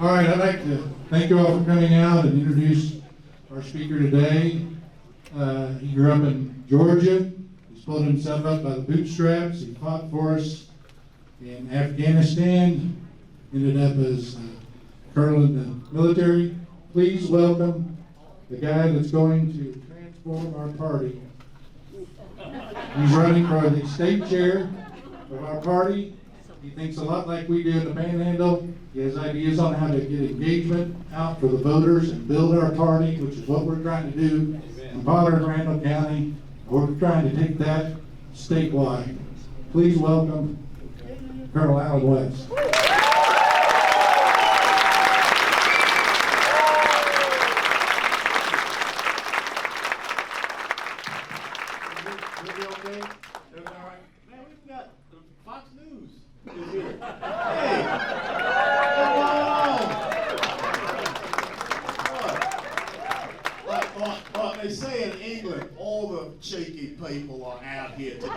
All right, I'd like to thank you all for coming out and introduce our speaker today. He grew up in Georgia. He's pulled himself up by the bootstraps. He fought for us in Afghanistan, ended up as a colonel in the military. Please welcome the guy that's going to transform our party. He's running for the state chair of our party. He thinks a lot like we do in the Panhandle. He has ideas on how to get engagement out for the voters and build our party, which is what we're trying to do in Potter and Randall County. We're trying to take that statewide. Please welcome Colonel Alan West. They say in England, all the cheeky people are out here today.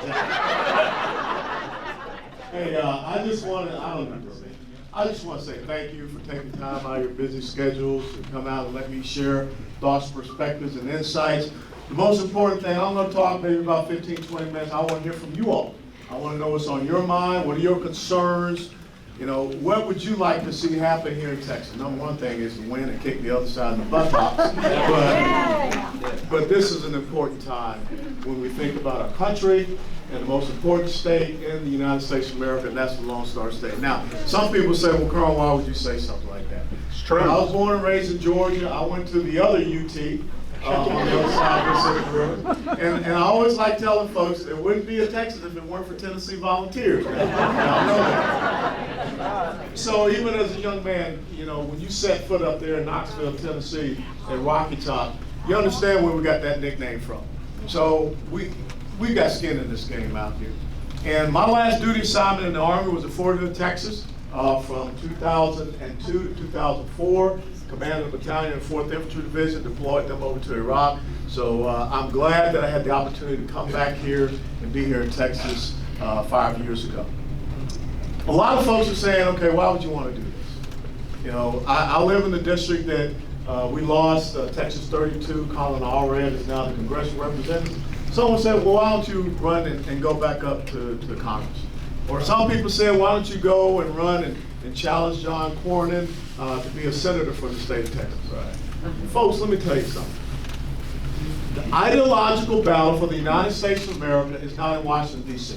Hey, I just want to say thank you for taking time out of your busy schedules to come out and let me share thoughts, perspectives, and insights. The most important thing, I'm going to talk maybe about 15, 20 minutes. I want to hear from you all. I want to know what's on your mind. What are your concerns? You know, what would you like to see happen here in Texas? Number one thing is to win and kick the other side of the buttocks. But this is an important time when we think about our country and the most important state in the United States of America, and that's the Lone Star State. Now, some people say, well, Colonel, why would you say something like that? It's true. I was born and raised in Georgia. I went to the other UT. On the other side of the Pacific River. And I always like telling folks it wouldn't be a Texas if it weren't for Tennessee volunteers. Y'all know that. So even as a young man, you know, when you set foot up there in Knoxville, Tennessee, at Rocky Top, you understand where we got that nickname from. So we got skin in this game out here. And my last duty assignment in the Army was at Fort Hood, Texas, from 2002 to 2004. Commanded the battalion in the 4th Infantry Division, deployed them over to Iraq. So I'm glad that I had the opportunity to come back here and be here in Texas 5 years ago. A lot of folks are saying, okay, why would you want to do this? You know, I live in the district that we lost, Texas 32, Colin Allred is now the congressional representative. Someone said, well, why don't you run and go back up to Congress? Or some people said, why don't you go and run and challenge John Cornyn to be a senator for the state of Texas. Right. Folks, let me tell you something. The ideological battle for the United States of America is not in Washington, D.C.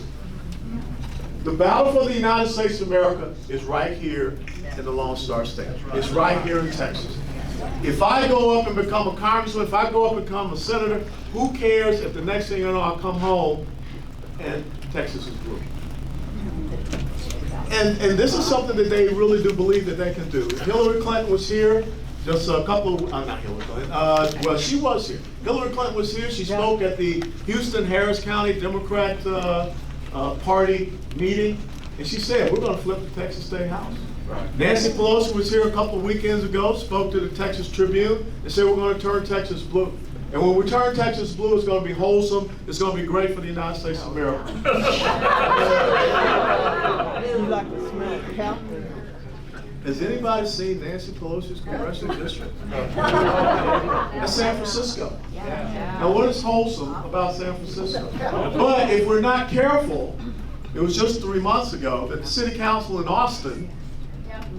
The battle for the United States of America is right here in the Lone Star State. It's right here in Texas. If I go up and become a congressman, if I go up and become a senator, who cares if the next thing you know, I'll come home and Texas is blue. And this is something that they really do believe that they can do. If Hillary Clinton was here, just a couple of, not Hillary Clinton, well, she was here. Hillary Clinton was here. She spoke at the Houston-Harris County Democrat Party meeting, and she said, we're going to flip the Texas State House. Right. Nancy Pelosi was here a couple of weekends ago, spoke to the Texas Tribune, and said we're going to turn Texas blue. And when we turn Texas blue, it's going to be wholesome. It's going to be great for the United States of America. Has anybody seen Nancy Pelosi's congressional district? That's San Francisco. Now, what is wholesome about San Francisco? But if we're not careful, it was just 3 months ago that the city council in Austin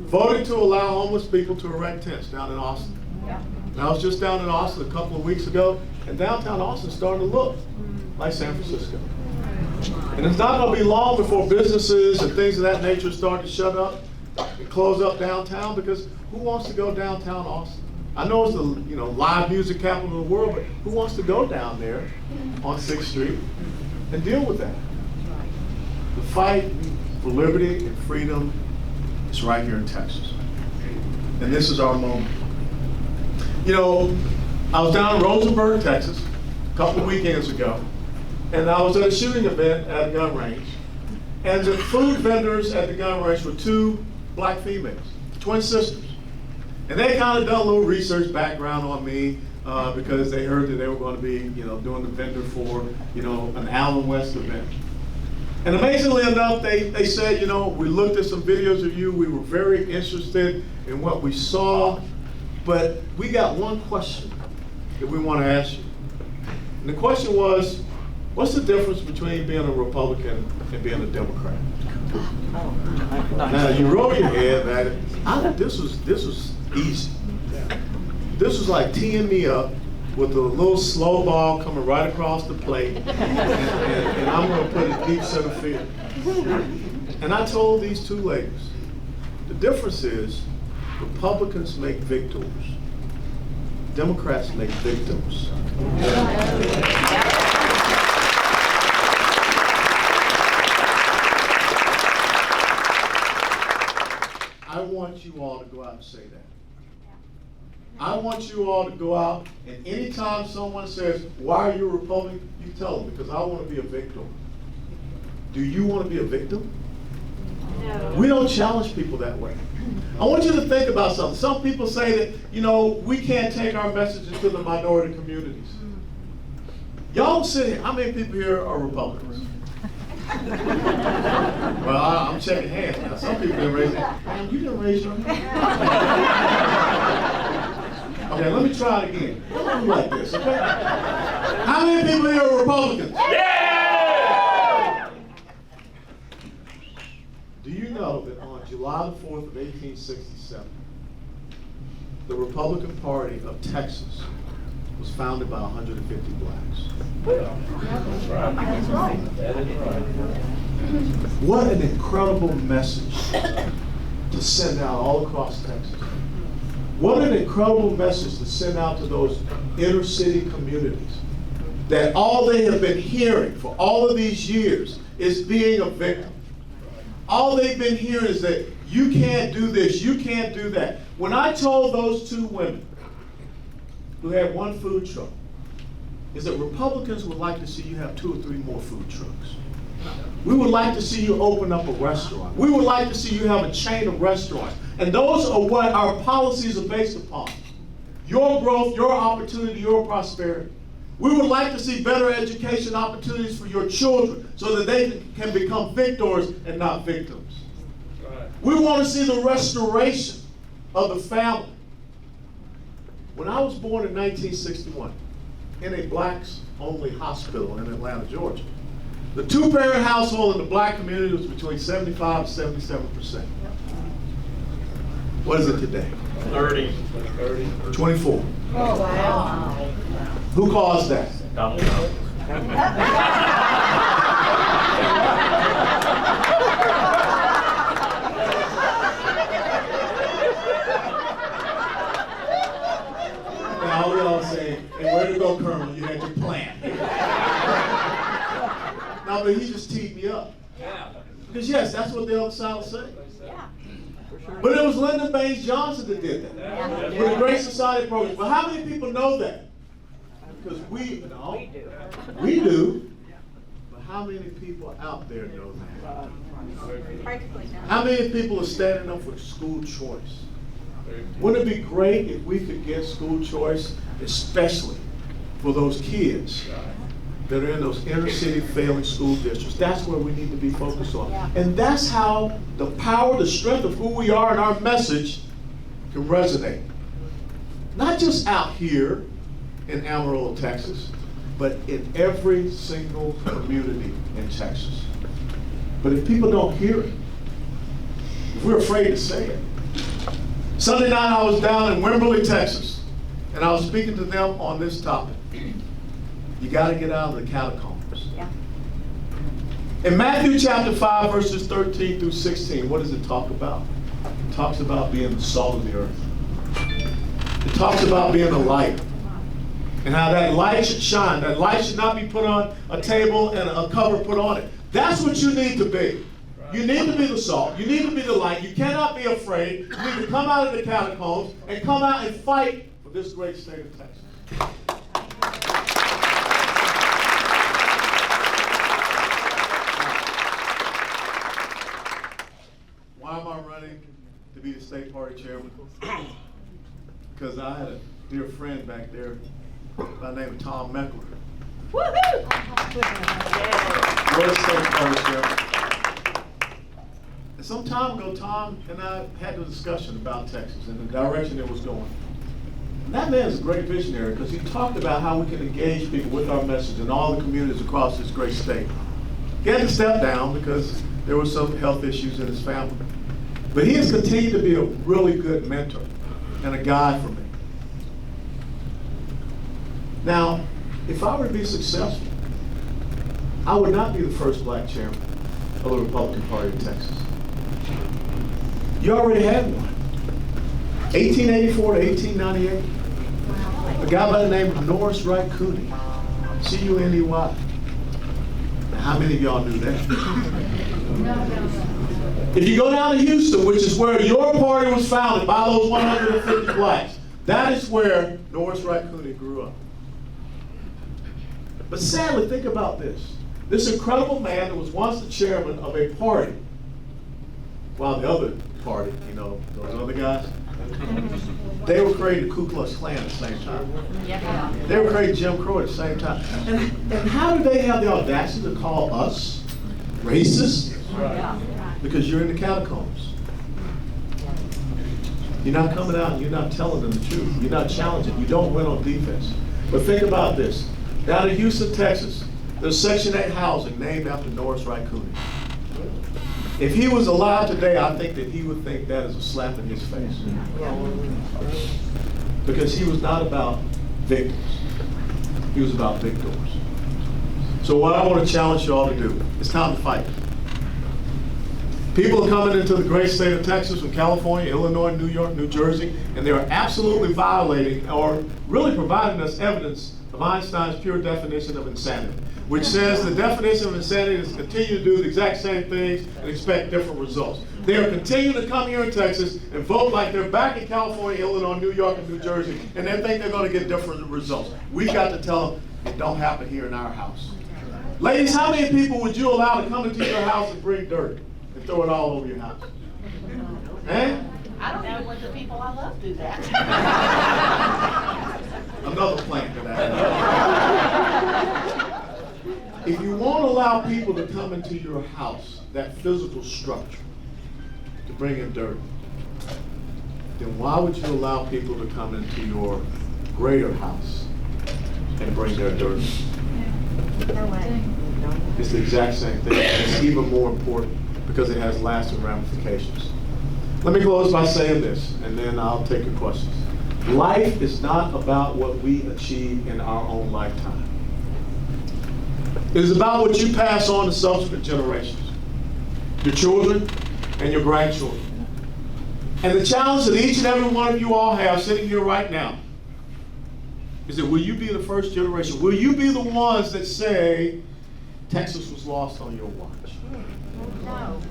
voted to allow homeless people to erect tents down in Austin. And I was just down in Austin a couple of weeks ago, and downtown Austin starting to look like San Francisco. And it's not going to be long before businesses and things of that nature start to shut up and close up downtown, because who wants to go downtown Austin? I know it's the live music capital of the world, but who wants to go down there on 6th Street and deal with that? The fight for liberty and freedom is right here in Texas. And this is our moment. You know, I was down in Rosenberg, Texas, a couple of weekends ago, and I was at a shooting event at a gun range. And the food vendors at the gun range were 2 black females, twin sisters. And they kind of done a little research background on me because they heard that they were going to be, doing the vendor for, an Allen West event. And amazingly enough, they said, you know, we looked at some videos of you, we were very interested in what we saw, but we got one question that we want to ask you. And the question was, what's the difference between being a Republican and being a Democrat? Now you roll your head, man. This was easy. This was like teeing me up with a little slow ball coming right across the plate, and I'm going to put it deep center field. And I told these two ladies, the difference is Republicans make victors, Democrats make victims. I want you all to go out and say that. I want you all to go out, and anytime someone says, why are you a Republican? You tell them, because I want to be a victim. Do you want to be a victim? No. We don't challenge people that way. I want you to think about something. Some people say that, you know, we can't take our message into the minority communities. Y'all sit here, how many people here are Republicans? Well, I'm checking hands now. Some people didn't raise their hand. Man, you didn't raise your hand. Okay, let me try it again. Don't do like this, okay? How many people here are Republicans? Yeah! Do you know that on July the 4th of 1867, the Republican Party of Texas was founded by 150 blacks? That's right. That is right. What an incredible message to send out all across Texas. What an incredible message to send out to those inner city communities, that all they have been hearing for all of these years is being a victim. All they've been hearing is that you can't do this, you can't do that. When I told those two women who had one food truck, is that Republicans would like to see you have 2 or 3 more food trucks. We would like to see you open up a restaurant. We would like to see you have a chain of restaurants. And those are what our policies are based upon. Your growth, your opportunity, your prosperity. We would like to see better education opportunities for your children so that they can become victors and not victims. Right. We want to see the restoration of the family. When I was born in 1961 in a blacks-only hospital in Atlanta, Georgia, the 2-parent household in the black community was between 75 and 77%. What is it today? 30. 24. Oh, wow. Who caused that? Donald Trump. Now we all say, hey, way to go, Colonel, you had your plan. No, but he just teed me up. Because yes, that's what the other side will say. But it was Lyndon Baines Johnson that did that. With the Great Society program. But how many people know that? Because we do. But how many people out there know that? How many people are standing up for school choice? Wouldn't it be great if we could get school choice, especially for those kids that are in those inner city failing school districts? That's where we need to be focused on. And that's how the power, the strength of who we are and our message can resonate. Not just out here in Amarillo, Texas, but in every single community in Texas. But if people don't hear it, if we're afraid to say it. Sunday night I was down in Wimberley, Texas, and I was speaking to them on this topic. You got to get out of the catacombs. Yeah. In Matthew chapter 5, verses 13 through 16, what does it talk about? It talks about being the salt of the earth. It talks about being a light. And how that light should shine. That light should not be put on a table and a cover put on it. That's what you need to be. You need to be the salt. You need to be the light. You cannot be afraid. You need to come out of the catacombs and come out and fight for this great state of Texas. Why am I running to be the state party chairman? Because I had a dear friend back there by the name of Tom Meckler. Woo-hoo! Lord State Fellowship. And some time ago, Tom and I had a discussion about Texas and the direction it was going. And that man is a great visionary because he talked about how we can engage people with our message in all the communities across this great state. He had to step down because there were some health issues in his family. But he has continued to be a really good mentor and a guide for me. Now, if I were to be successful, I would not be the first black chairman of the Republican Party of Texas. You already had one. 1884 to 1898. A guy by the name of Norris Wright Cooney. C-U-N-E-Y. Now, how many of y'all knew that? If you go down to Houston, which is where your party was founded by those 150 blacks, that is where Norris Wright Cooney grew up. But sadly, think about this. This incredible man that was once the chairman of a party, while the other party, you know, those other guys, they were creating the Ku Klux Klan at the same time. They were creating Jim Crow at the same time. And how do they have the audacity to call us racist? Because you're in the catacombs. You're not coming out and you're not telling them the truth. You're not challenging. You don't win on defense. But think about this. Down in Houston, Texas, there's Section 8 housing named after Norris Wright Cooney. If he was alive today, I think that he would think that is a slap in his face. Because he was not about victims. He was about victors. So what I want to challenge you all to do, it's time to fight. People are coming into the great state of Texas from California, Illinois, New York, New Jersey, and they are absolutely violating or really providing us evidence of Einstein's pure definition of insanity, which says the definition of insanity is to continue to do the exact same things and expect different results. They are continuing to come here in Texas and vote like they're back in California, Illinois, New York, and New Jersey, and they think they're going to get different results. We've got to tell them it don't happen here in our house. Ladies, how many people would you allow to come into your house and bring dirt and throw it all over your house? Eh? I don't even let the people I love do that. Another plan for that. If you won't allow people to come into your house, that physical structure, to bring in dirt, then why would you allow people to come into your greater house and bring their dirt? No way. It's the exact same thing. It's even more important because it has lasting ramifications. Let me close by saying this, and then I'll take your questions. Life is not about what we achieve in our own lifetime. It is about what you pass on to subsequent generations, your children and your grandchildren. And the challenge that each and every one of you all have sitting here right now is that will you be the first generation? Will you be the ones that say Texas was lost on your watch? No.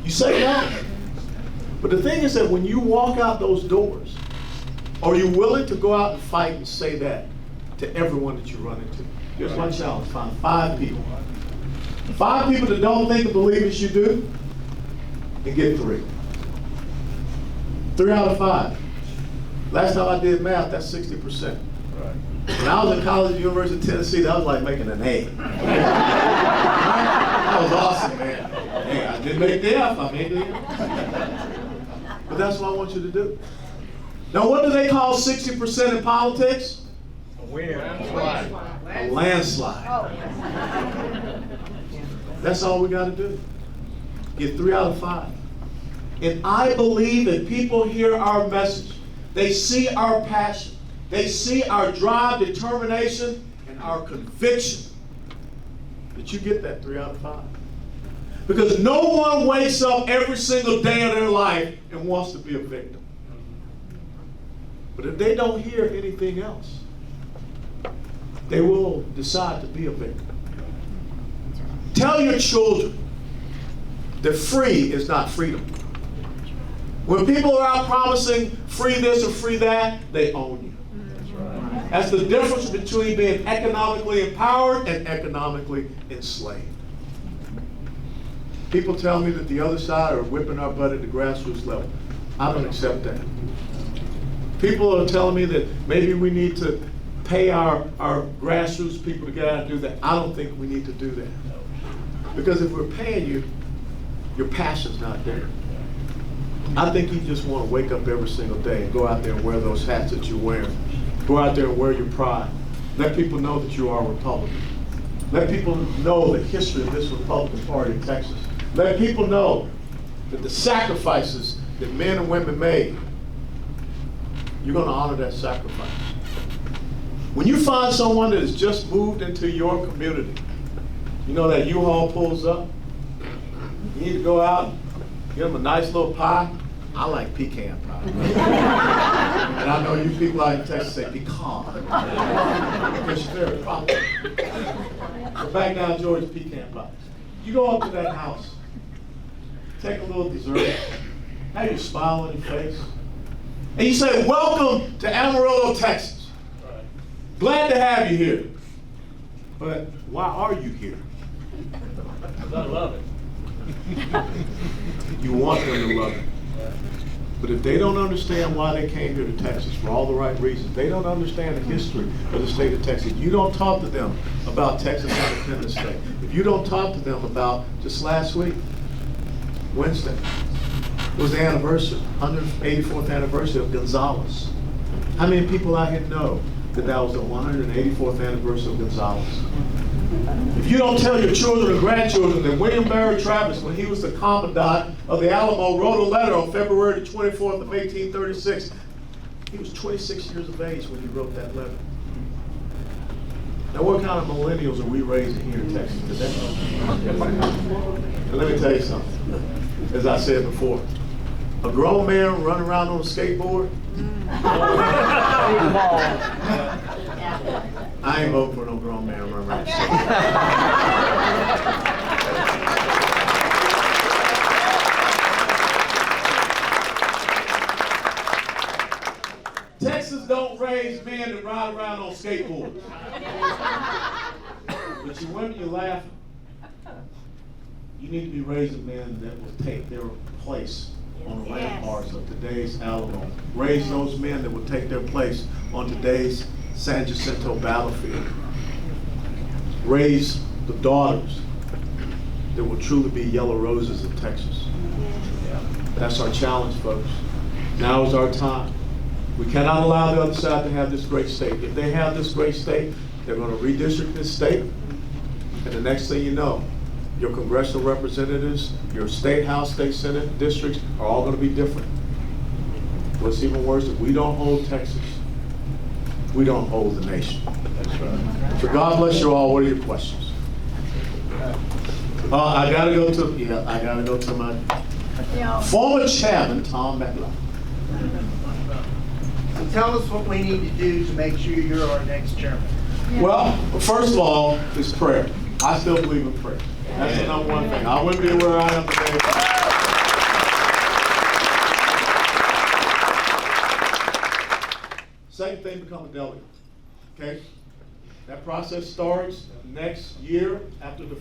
You say no. But the thing is that when you walk out those doors, are you willing to go out and fight and say that to everyone that you run into? Here's my challenge. Find 5 people. 5 people that don't think and believe as you do, and get 3. 3 out of 5. Last time I did math, that's 60%. Right. When I was in college at the University of Tennessee, that was like making an A. That was awesome, man. Hey, I didn't make the F, I made the F. But that's what I want you to do. Now, what do they call 60% in politics? A win. A landslide. That's all we got to do. Get 3 out of 5. And I believe that people hear our message. They see our passion. They see our drive, determination, and our conviction that you get that 3 out of 5. Because no one wakes up every single day of their life and wants to be a victim. But if they don't hear anything else, they will decide to be a victim. Tell your children that free is not freedom. When people are out promising free this or free that, they own you. That's the difference between being economically empowered and economically enslaved. People tell me that the other side are whipping our butt at the grassroots level. I don't accept that. People are telling me that maybe we need to pay our grassroots people to get out and do that. I don't think we need to do that. Because if we're paying you, your passion's not there. I think you just want to wake up every single day and go out there and wear those hats that you're wearing. Go out there and wear your pride. Let people know that you are a Republican. Let people know the history of this Republican Party in Texas. Let people know that the sacrifices that men and women made, you're going to honor that sacrifice. When you find someone that has just moved into your community, you know that U-Haul pulls up, you need to go out, give them a nice little pie. I like pecan pie. And I know you people out in Texas say pecan. Because you're very proper. But back down Georgia, pecan pie. You go up to that house, take a little dessert, have your smile on your face, and you say, welcome to Amarillo, Texas. Glad to have you here. But why are you here? I love it. You want them to love it. But if they don't understand why they came here to Texas for all the right reasons, they don't understand the history of the state of Texas. You don't talk to them about Texas Independence Day. If you don't talk to them about, just last week, Wednesday, was the anniversary, 184th anniversary of Gonzales. How many people out here know that that was the 184th anniversary of Gonzales? If you don't tell your children and grandchildren that William Barry Travis, when he was the commandant of the Alamo, wrote a letter on February the 24th of 1836. He was 26 years of age when he wrote that letter. Now, what kind of millennials are we raising here in Texas today? And let me tell you something. As I said before, a grown man running around on a skateboard, I ain't voting for no grown man running around. Texas don't raise men that ride around on skateboards. But you women, you're laughing. You need to be raising men that will take their place on the ramparts of today's Alamo. Raise those men that will take their place on today's San Jacinto battlefield. Raise the daughters that will truly be yellow roses in Texas. That's our challenge, folks. Now is our time. We cannot allow the other side to have this great state. If they have this great state, they're going to redistrict this state, and the next thing you know, your congressional representatives, your state house, state senate districts are all going to be different. What's even worse, if we don't hold Texas, we don't hold the nation. That's right. So God bless you all. What are your questions? I gotta go to my former chairman, Tom McLaughlin. So tell us what we need to do to make sure you're our next chairman. Well, first of all, is prayer. I still believe in prayer. That's the number one thing. I wouldn't be where I am today. Second thing, become a delegate. Okay? That process starts next year after the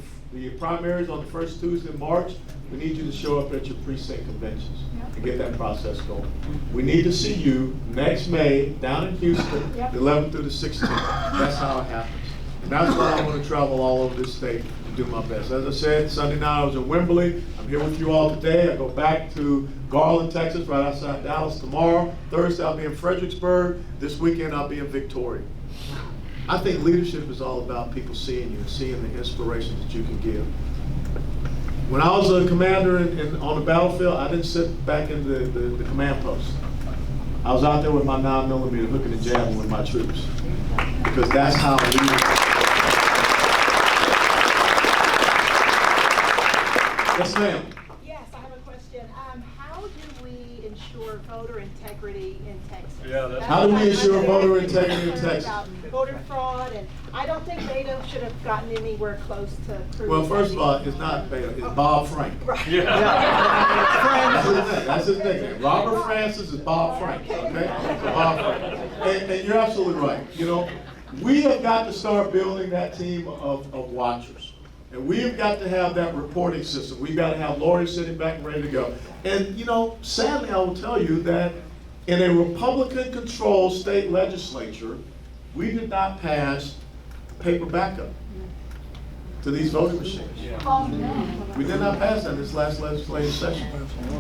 primaries on the first Tuesday in March. We need you to show up at your precinct conventions and get that process going. We need to see you next May down in Houston, the 11th through the 16th. That's how it happens. And that's why I'm going to travel all over this state to do my best. As I said, Sunday night I was in Wimberley. I'm here with you all today. I go back to Garland, Texas, right outside Dallas tomorrow. Thursday I'll be in Fredericksburg. This weekend I'll be in Victoria. I think leadership is all about people seeing you and seeing the inspiration that you can give. When I was a commander on the battlefield, I didn't sit back in the command post. I was out there with my 9mm hooking and jabbing with my troops. Because that's how leadership. Yes, ma'am. Yes, I have a question. How do we ensure voter integrity in Texas? Yeah, that's- How do we ensure voter integrity in Texas? About voter fraud, and I don't think Beto should have gotten anywhere close to proving. Well, first of all, it's not Beto, it's Bob Frank. Right. That's his nickname. Robert Francis is Bob Frank, okay? So Bob Frank. And you're absolutely right. You know, we have got to start building that team of watchers. And we've got to have that reporting system. We've got to have lawyers sitting back and ready to go. And, you know, sadly, I will tell you that in a Republican-controlled state legislature, we did not pass paper backup to these voting machines. Oh, no. We did not pass that this last legislative session.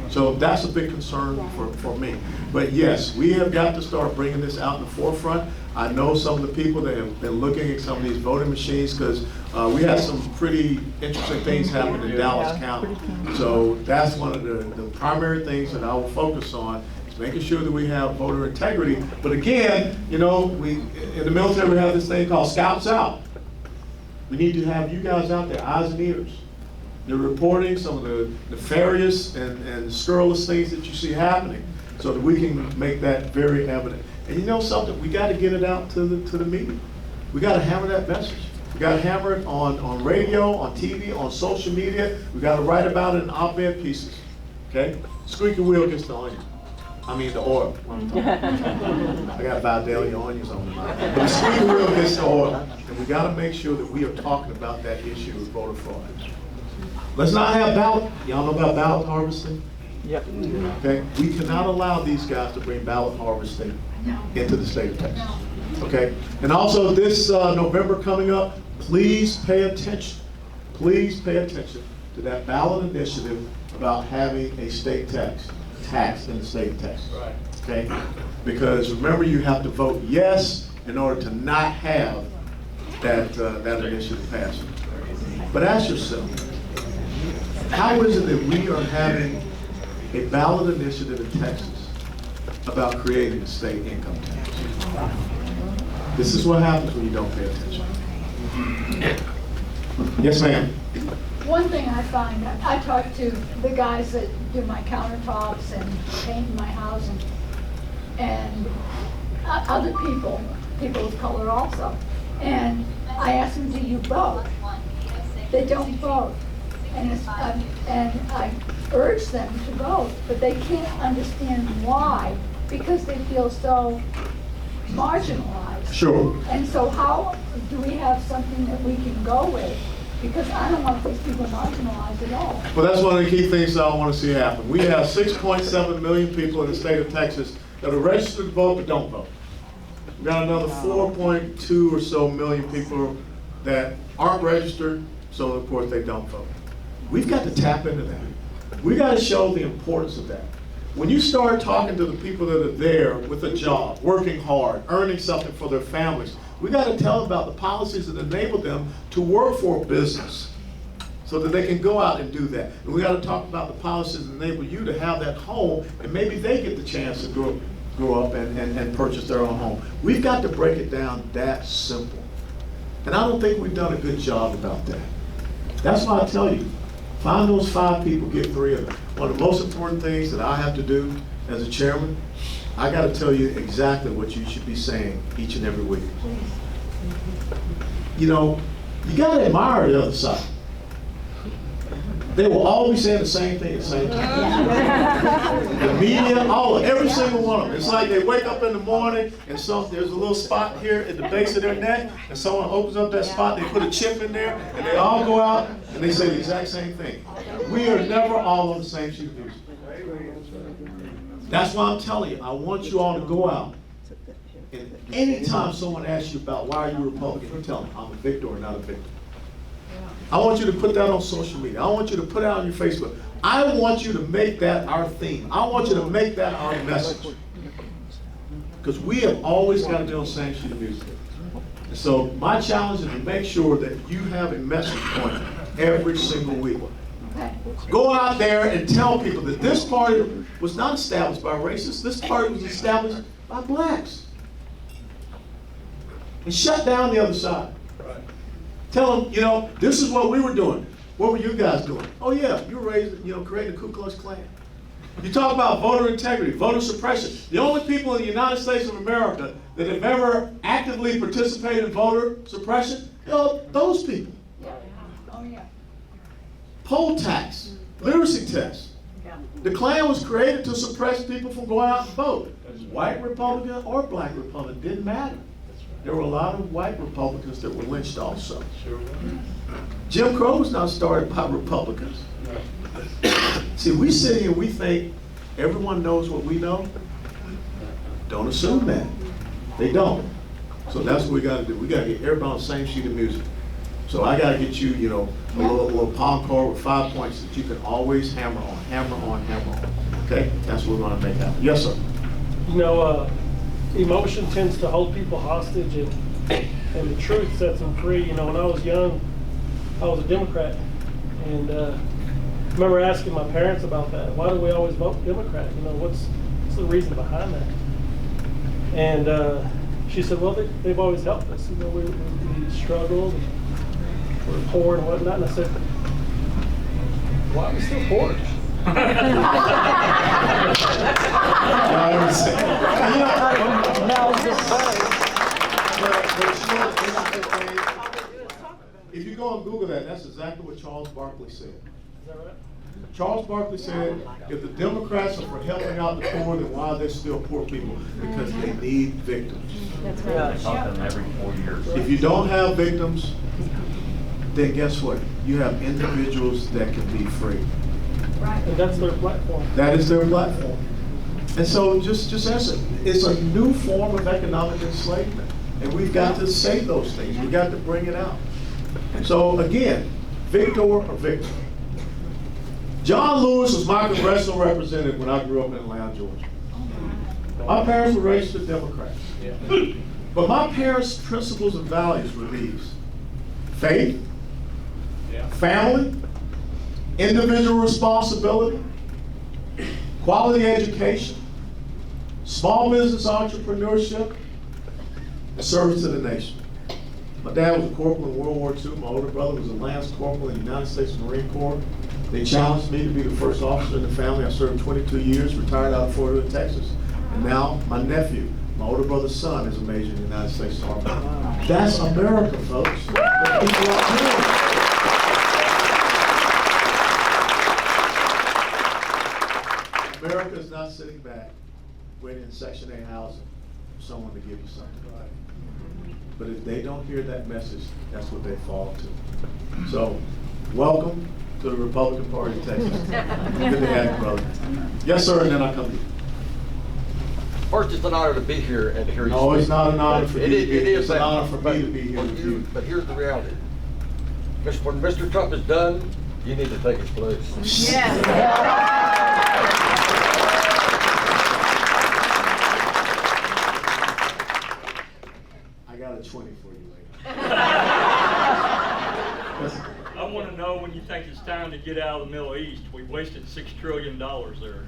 So that's a big concern for me. But yes, we have got to start bringing this out in the forefront. I know some of the people that have been looking at some of these voting machines because we had some pretty interesting things happen in Dallas County. So that's one of the primary things that I will focus on, is making sure that we have voter integrity. But again, you know, in the military we have this thing called Scouts Out. We need to have you guys out there, eyes and ears. They're reporting some of the nefarious and scurrilous things that you see happening so that we can make that very evident. And you know something, we got to get it out to the media. We got to hammer that message. We got to hammer it on radio, on TV, on social media. We got to write about it in op-ed pieces, okay? Squeaky wheel gets the onion. I mean the oil. I got Vidalia onions on me. But the squeaky wheel gets the oil. And we got to make sure that we are talking about that issue of voter fraud. Let's not have ballot. Y'all know about ballot harvesting? Yep. Okay? We cannot allow these guys to bring ballot harvesting into the state of Texas. Okay? And also this November coming up, please pay attention. Please pay attention to that ballot initiative about having a state tax in the state of Texas. Right. Okay? Because remember, you have to vote yes in order to not have that initiative passed. But ask yourself, how is it that we are having a ballot initiative in Texas about creating a state income tax? This is what happens when you don't pay attention. Yes, ma'am. One thing I find, I talk to the guys that do my countertops and paint my house and other people of color also. And I ask them, do you vote? They don't vote. And I urge them to vote, but they can't understand why, because they feel so marginalized. Sure. And so how do we have something that we can go with? Because I don't want these people marginalized at all. Well, that's one of the key things that I want to see happen. We have 6.7 million people in the state of Texas that are registered to vote but don't vote. We've got another 4.2 or so million people that aren't registered, so of course they don't vote. We've got to tap into that. We got to show the importance of that. When you start talking to the people that are there with a job, working hard, earning something for their families, we got to tell them about the policies that enable them to work for a business so that they can go out and do that. And we got to talk about the policies that enable you to have that home, and maybe they get the chance to grow up and purchase their own home. We've got to break it down that simple. And I don't think we've done a good job about that. That's why I tell you, find those 5 people, get 3 of them. One of the most important things that I have to do as a chairman, I got to tell you exactly what you should be saying each and every week. You know, you got to admire the other side. They will all be saying the same thing at the same time. The media, every single one of them. It's like they wake up in the morning and there's a little spot here at the base of their neck, and someone opens up that spot, they put a chip in there, and they all go out and they say the exact same thing. We are never all on the same sheet of music. That's why I'm telling you, I want you all to go out. And anytime someone asks you about why are you Republican, you tell them I'm a victor or not a victim. I want you to put that on social media. I want you to put it on your Facebook. I want you to make that our theme. I want you to make that our message. Because we have always got to be on the same sheet of music. And so my challenge is to make sure that you have a message point every single week. Go out there and tell people that this party was not established by racists. This party was established by blacks. And shut down the other side. Tell them, you know, this is what we were doing. What were you guys doing? Oh yeah, you were raised, creating the Ku Klux Klan. You talk about voter integrity, voter suppression. The only people in the United States of America that have ever actively participated in voter suppression, those people. Oh, yeah. Poll tax, literacy test. The Klan was created to suppress people from going out and vote. White Republican or black Republican, didn't matter. There were a lot of white Republicans that were lynched also. Jim Crow was not started by Republicans. See, we sit here and we think everyone knows what we know. Don't assume that. They don't. So that's what we gotta do. We gotta get everybody on the same sheet of music. So I gotta get you, a little palm card with 5 points that you can always hammer on, hammer on, hammer on. Okay? That's what we're gonna make happen. Yes, sir. Emotion tends to hold people hostage, and the truth sets them free. When I was young, I was a Democrat, and I remember asking my parents about that. Why do we always vote Democrat? What's the reason behind that? And she said, well, they've always helped us. We struggled, and we're poor and whatnot. And I said, why are we still poor? If you go and Google that, that's exactly what Charles Barkley said. Is that right? Charles Barkley said, if the Democrats are for helping out the poor, then why are they still poor people? Because they need victims. That's right. They talk to them every 4 years. If you don't have victims, then guess what? You have individuals that can be free. And that's their platform. That is their platform. And so just ask it. It's a new form of economic enslavement. And we've got to say those things. We've got to bring it out. So again, victor or victim. John Lewis was my congressional representative when I grew up in Atlanta, Georgia. My parents were registered Democrats. But my parents' principles and values were these: faith, family, individual responsibility, quality education, small business entrepreneurship, and service to the nation. My dad was a corporal in World War II. My older brother was a Lance Corporal in the United States Marine Corps. They challenged me to be the first officer in the family. I served 22 years, retired out of Fort Hood, Texas. And now my nephew, my older brother's son, is a major in the United States Army. That's America, folks. What people are doing. America is not sitting back waiting in Section 8 housing for someone to give you something. But if they don't hear that message, that's what they fall to. So, welcome to the Republican Party of Texas. Good to have you, brother. Yes, sir, and then I come to you. First, it's an honor to be here and to hear you No, speak. it's not an honor for you to be here. It's an that. honor for me to be here But with you. But here's the reality. When Mr. Trump is done, you need to take his place. I got a 20 for you later. I want to know when you think it's time to get out of the Middle East. We've wasted $6 trillion there.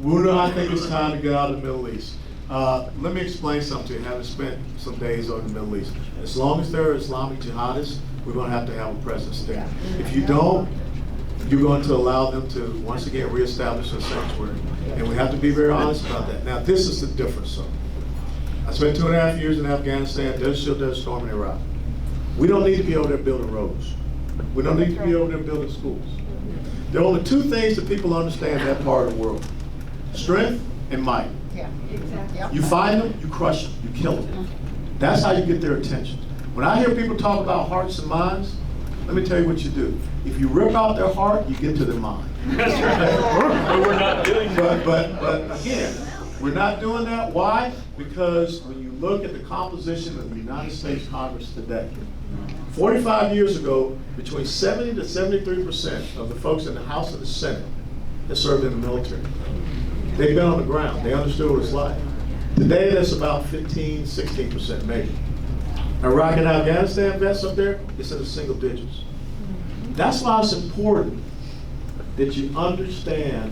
Wuda, I think it's time to get out of the Middle East. Let me explain something to you, having spent some days over the Middle East. As long as there are Islamic jihadists, we're going to have a presence there. If you don't, you're going to allow them to, once again, reestablish a sanctuary. And we have to be very honest about that. Now, this is the difference, sir. I spent 2.5 years in Afghanistan, Desert Shield, Desert Storm in Iraq. We don't need to be over there building roads. We don't need to be over there building schools. There are only two things that people understand in that part of the world: strength and might. Yeah, exactly. You find them, you crush them, you kill them. That's how you get their attention. When I hear people talk about hearts and minds, let me tell you what you do. If you rip out their heart, you get to their mind. That's right. We're not doing that. But again, we're not doing that. Why? Because when you look at the composition of the United States Congress today, 45 years ago, between 70 to 73% of the folks in the House and the Senate that served in the military. They've been on the ground. They understood what it's like. Today, that's about 15, 16% maybe. Iraq and Afghanistan vets up there, it's in the single digits. That's why it's important that you understand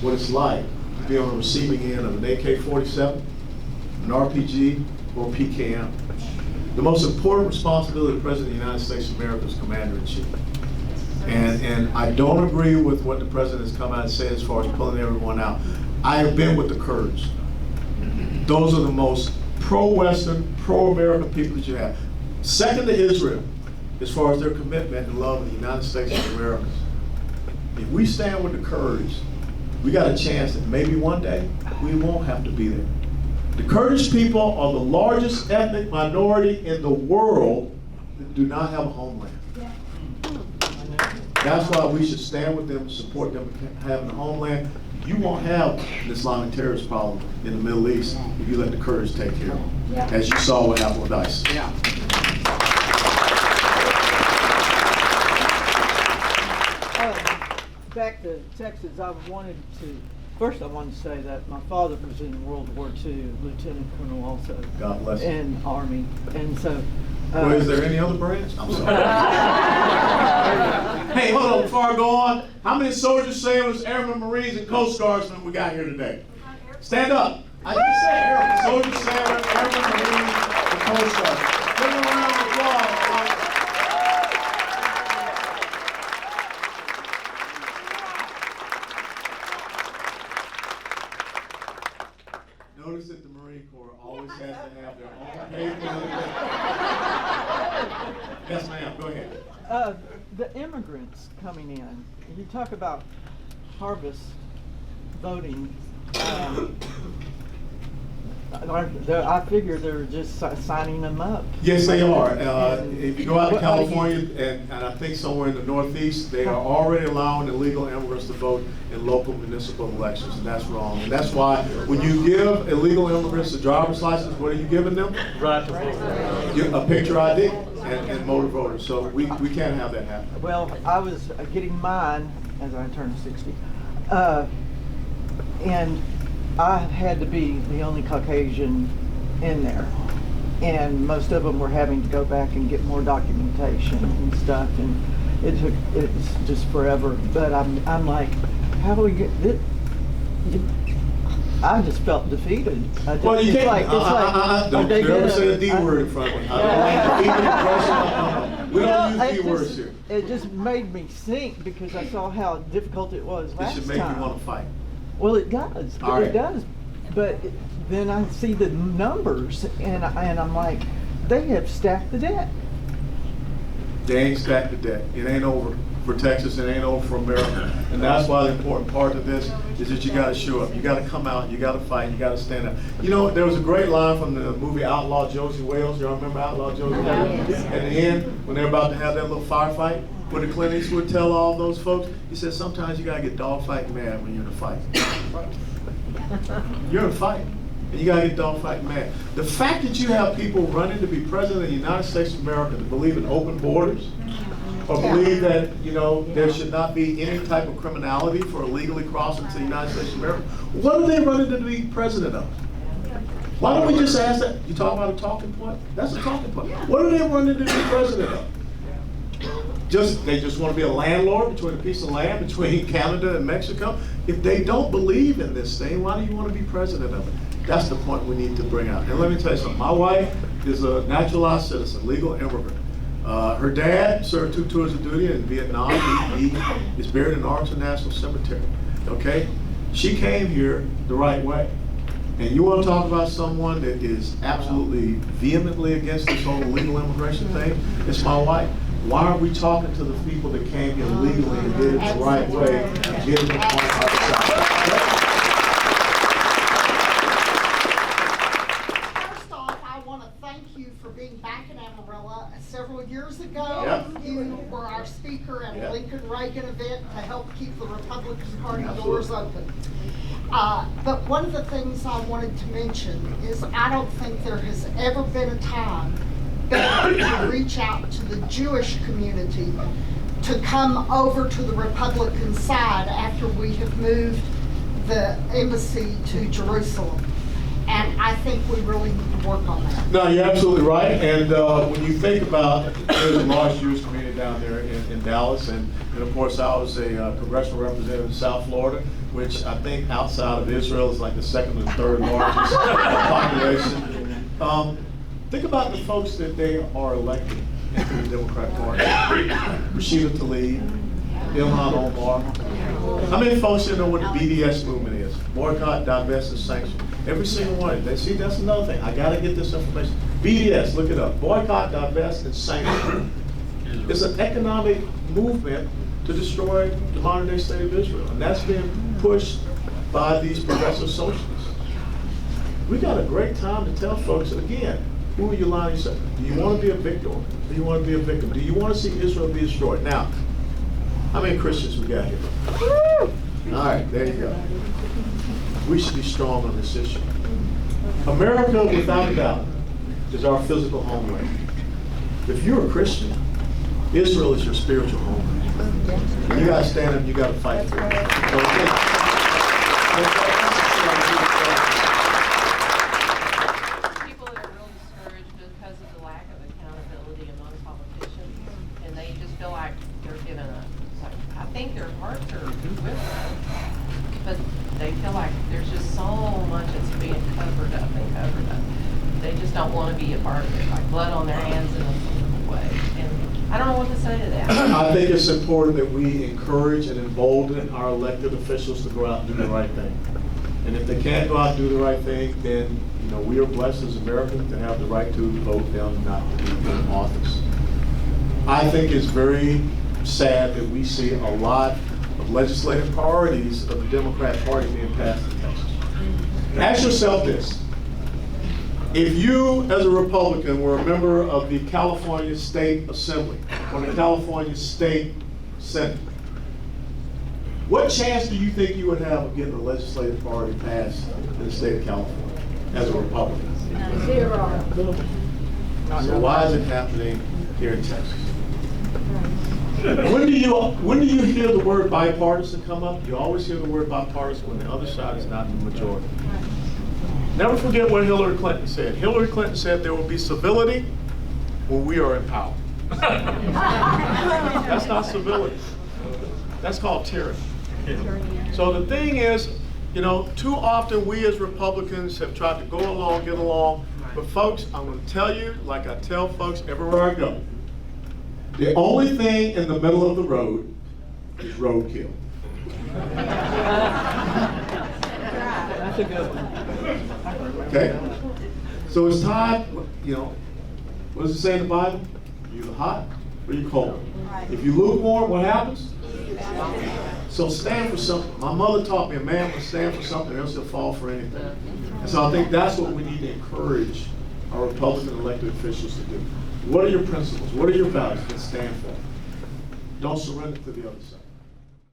what it's like to be on the receiving end of an AK-47, an RPG, or PKM. The most important responsibility of the President of the United States of America is Commander-in-Chief. And I don't agree with what the President has come out and said as far as pulling everyone out. I have been with the Kurds. Those are the most pro-Western, pro-American people that you have. Second to Israel, as far as their commitment and love of the United States of America. If we stand with the Kurds, we got a chance that maybe one day we won't have to be there. The Kurdish people are the largest ethnic minority in the world that do not have a homeland. That's why we should stand with them and support them having a homeland. You won't have an Islamic terrorist problem in the Middle East if you let the Kurds take care of it, Yeah. as you saw what happened with ISIS. Yeah. Back to Texas, first I wanted to say that my father was in World War II, Lieutenant Colonel also. God bless you. In Army, and so. Well, is there any other branch? I'm sorry. Hey, hold on, before I go on, how many soldiers, sailors, airmen, Marines, and Coast Guardsmen we got here today? Stand up. I just said airmen, soldiers, sailors, airmen, Marines, and Coast Guardsmen. Give them a round of applause. Notice that the Marine Corps always has to have their own paid military. Yes, ma'am, go ahead. The immigrants coming in, you talk about harvest voting. I figure they're just signing them up. Yes, they are. If you go out to California, and I think somewhere in the Northeast, they are already allowing illegal immigrants to vote in local municipal elections, and that's wrong. And that's why when you give illegal immigrants a driver's license, what are you giving them? Right to vote. A picture ID and motor voter. So we can't have that happen. Well, I was getting mine as I turned 60, and I had to be the only Caucasian in there, and most of them were having to go back and get more documentation and stuff, and it's just forever. But I'm like, how do we get this? I just felt defeated. Well, you can't. Don't they ever gonna- say a D word in front of me. I don't like defeated person. We don't use D words here. It just made me sink because I saw how difficult it was It last should make time. you want to fight. Well, it does. All right. It does. But then I see the numbers, and I'm like, they have stacked the deck. They ain't stacked the deck. It ain't over for Texas. It ain't over for America. And that's why the important part of this is that you got to show up. You got to come out. You got to fight. You got to stand up. You know, there was a great line from the movie Outlaw Josie Wales. Y'all remember Outlaw Josie Wales? At the end, when they're about to have that little firefight, what did Clint Eastwood tell all those folks? He said, sometimes you got to get dogfight mad when you're in a fight. You're in a fight. And you got to get dogfight mad. The fact that you have people running to be president of the United States of America that believe in open borders, or believe that, you know, there should not be any type of criminality for illegally crossing to the United States of America, what are they running to be president of? Why don't we just ask that? You talk about a talking point? That's a talking point. What are they running to be president of? They just want to be a landlord between a piece of land between Canada and Mexico? If they don't believe in this thing, why do you want to be president of it? That's the point we need to bring out. And let me tell you something. My wife is a naturalized citizen, legal immigrant. Her dad served 2 tours of duty in Vietnam. He is buried in Arlington National Cemetery. Okay? She came here the right way. And you want to talk about someone that is absolutely vehemently against this whole illegal immigration thing? It's my wife. Why are we talking to the people that came here legally and did it the right way and getting the point outside? First off, I want to thank you for being back in Amarillo. Several years ago, Yep. you were our speaker at Yep. a Lincoln Reagan event to help keep the Republican Party doors open. But one of the things I wanted to mention is I don't think there has ever been a time better to reach out to the Jewish community to come over to the Republican side after we have moved the embassy to Jerusalem. And I think we really need to work on that. No, you're absolutely right. And when you think about, there's a large Jewish community down there in Dallas. And of course, I was a congressional representative in South Florida, which I think outside of Israel is like the second or third largest population. Think about the folks that they are elected into the Democratic Party. Rashida Tlaib, Ilhan Omar. How many folks here know what the BDS movement is? Boycott, divest, and sanction. Every single one. See, that's another thing. I got to get this information. BDS, look it up. Boycott, divest, and sanction. It's an economic movement to destroy the modern day state of Israel. And that's been pushed by these progressive socialists. We got a great time to tell folks, again, who are you lying to? Do you want to be a victim? Do you want to be a victim? Do you want to see Israel be destroyed? Now, how many Christians we got here? All right, there you go. We should be strong on this issue. America, without a doubt, is our physical homeland. If you're a Christian, Israel is your spiritual homeland. You gotta stand up, you gotta fight for it. People that are real discouraged because of the lack of accountability among politicians, and they just feel like they're giving up. So I think their hearts are with them, but they feel like there's just so much that's being covered up and covered up. They just don't want to be a part of it, like blood on their hands in a political way. And I don't know what to say to that. I think it's important that we encourage and embolden our elected officials to go out and do the right thing. And if they can't go out and do the right thing, then we are blessed as Americans to have the right to vote them not to be in office. I think it's very sad that we see a lot of legislative priorities of the Democrat Party being passed in Texas. Ask yourself this. If you, as a Republican, were a member of the California State Assembly or the California State Senate, what chance do you think you would have of getting a legislative priority passed in the state of California as a Republican? Zero. So why is it happening here in Texas? When do you hear the word bipartisan come up? You always hear the word bipartisan when the other side is not the majority. Never forget what Hillary Clinton said. Hillary Clinton said there will be civility when we are in power. That's not civility. That's called tyranny. So the thing is, too often we as Republicans have tried to go along, get along, but folks, I'm going to tell you, like I tell folks everywhere I go, the only thing in the middle of the road is roadkill. That's a good one. Okay? So it's time, what does it say in the Bible? You're hot or you're cold. If you lukewarm, what happens? So stand for something. My mother taught me a man must stand for something else he'll fall for anything. And so I think that's what we need to encourage our Republican elected officials to do. What are your principles? What are your values? Let's stand for. Don't surrender to the other side.